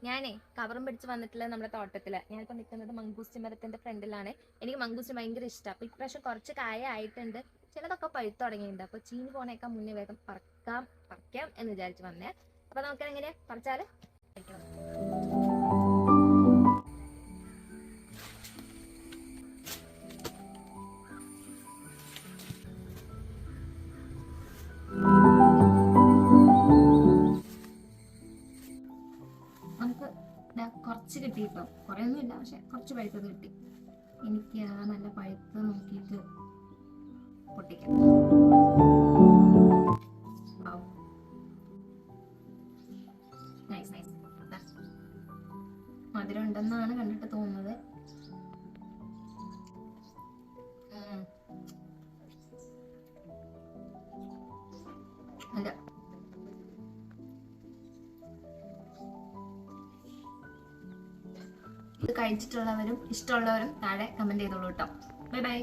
ഞാനേ കവറും പിടിച്ച് വന്നിട്ടില്ല നമ്മുടെ തോട്ടത്തില്. ഞാനിപ്പോ നിൽക്കുന്നത് മംഗൂസ്റ്റി മരത്തിന്റെ ഫ്രണ്ടിലാണ്. എനിക്ക് മംഗൂസ്റ്റി ഭയങ്കര ഇഷ്ടമാണ്. അപ്പൊ ഇപ്രാവശ്യം കുറച്ച് കായ ആയിട്ടുണ്ട്, ചിലതൊക്കെ പഴുത്തു തുടങ്ങിയിട്ടുണ്ട്. അപ്പൊ ചീനി പോണേക്കാൾ മുന്നേ വേഗം പറിക്കാം എന്ന് വിചാരിച്ചു വന്നേ. അപ്പൊ നമുക്കെങ്ങനെ പറിച്ചാല് നമുക്ക് കുറച്ച് കിട്ടിയിട്ടോ, കുറേ ഒന്നുമില്ല, പക്ഷെ കുറച്ച് പഴുത്തത് കിട്ടി. എനിക്ക് നല്ല പഴുത്ത് നോക്കിയിട്ട് പൊട്ടിക്കാം. മധുരം ഉണ്ടെന്നാണ് കണ്ടിട്ട് തോന്നുന്നത്. അല്ല, ഇത് കഴിച്ചിട്ടുള്ളവരും ഇഷ്ടമുള്ളവരും താഴെ കമന്റ് ചെയ്തോളൂ കേട്ടോ. Bye bye.